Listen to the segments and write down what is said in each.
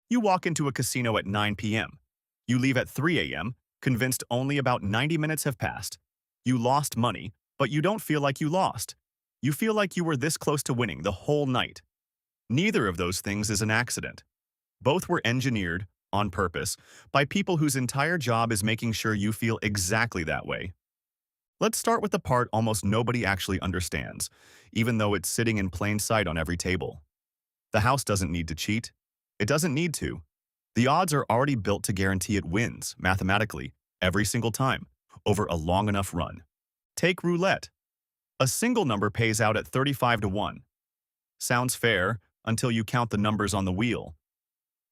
You walk into a casino at 9 p.m. You leave at 3 a.m., convinced only about 90 minutes have passed. You lost money, but you don't feel like you lost. You feel like you were this close to winning the whole night. Neither of those things is an accident. Both were engineered, on purpose, by people whose entire job is making sure you feel exactly that way. Let's start with the part almost nobody actually understands, even though it's sitting in plain sight on every table. The house doesn't need to cheat. It doesn't need to. The odds are already built to guarantee it wins, mathematically, every single time, over a long enough run. Take roulette. A single number pays out at 35 to 1. Sounds fair until you count the numbers on the wheel.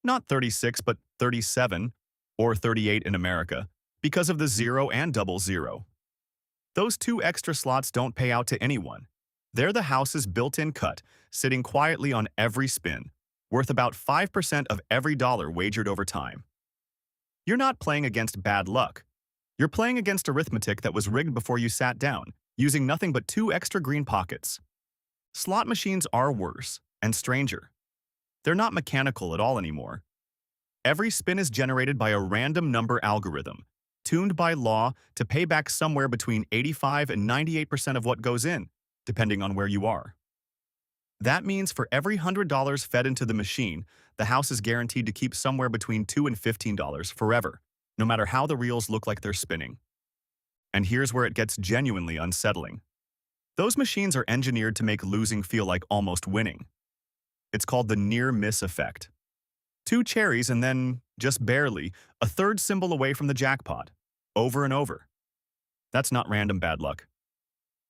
Not 36, but 37, or 38 in America, because of the 0 and double zero. Those two extra slots don't pay out to anyone. They're the house's built-in cut, sitting quietly on every spin, worth about 5% of every dollar wagered over time. You're not playing against bad luck. You're playing against arithmetic that was rigged before you sat down, using nothing but two extra green pockets. Slot machines are worse and stranger. They're not mechanical at all anymore. Every spin is generated by a random number algorithm, tuned by law to pay back somewhere between 85 and 98% of what goes in, depending on where you are. That means for every $100 fed into the machine, the house is guaranteed to keep somewhere between $2 and $15 forever, no matter how the reels look like they're spinning. And here's where it gets genuinely unsettling. Those machines are engineered to make losing feel like almost winning. It's called the near-miss effect. Two cherries and then, just barely, a third symbol away from the jackpot, over and over. That's not random bad luck.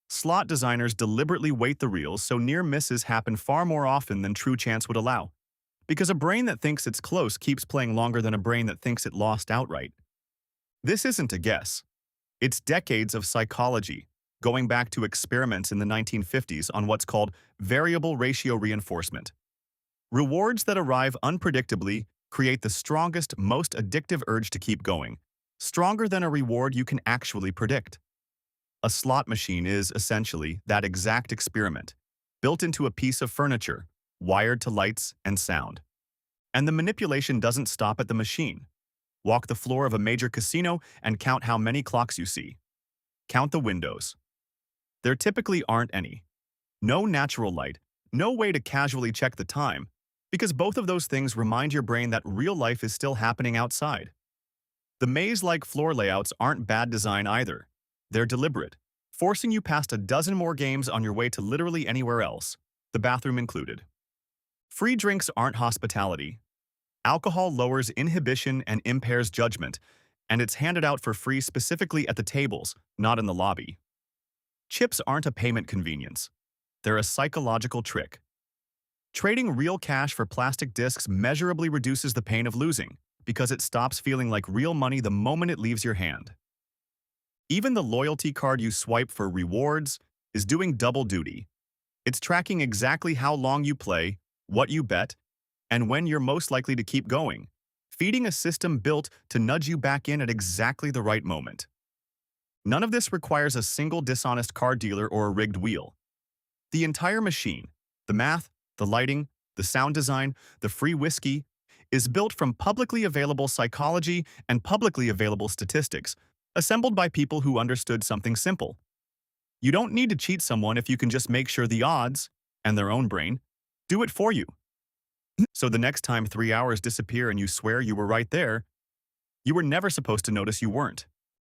Slot designers deliberately weight the reels so near misses happen far more often than true chance would allow, because a brain that thinks it's close keeps playing longer than a brain that thinks it lost outright. This isn't a guess. It's decades of psychology, going back to experiments in the 1950s on what's called variable ratio reinforcement. Rewards that arrive unpredictably create the strongest, most addictive urge to keep going, stronger than a reward you can actually predict. A slot machine is, essentially, that exact experiment, built into a piece of furniture, wired to lights and sound. And the manipulation doesn't stop at the machine. Walk the floor of a major casino and count how many clocks you see. Count the windows. There typically aren't any. No natural light, no way to casually check the time, because both of those things remind your brain that real life is still happening outside. The maze-like floor layouts aren't bad design either. They're deliberate, forcing you past a dozen more games on your way to literally anywhere else, the bathroom included. Free drinks aren't hospitality. Alcohol lowers inhibition and impairs judgment, and it's handed out for free specifically at the tables, not in the lobby. Chips aren't a payment convenience. They're a psychological trick. Trading real cash for plastic discs measurably reduces the pain of losing, because it stops feeling like real money the moment it leaves your hand. Even the loyalty card you swipe for rewards is doing double duty. It's tracking exactly how long you play, what you bet, and when you're most likely to keep going, feeding a system built to nudge you back in at exactly the right moment. None of this requires a single dishonest card dealer or a rigged wheel. The entire machine, the math, the lighting, the sound design, the free whiskey, is built from publicly available psychology and publicly available statistics, assembled by people who understood something simple. You don't need to cheat someone if you can just make sure the odds, and their own brain, do it for you. So the next time 3 hours disappear and you swear you were right there, you were never supposed to notice you weren't.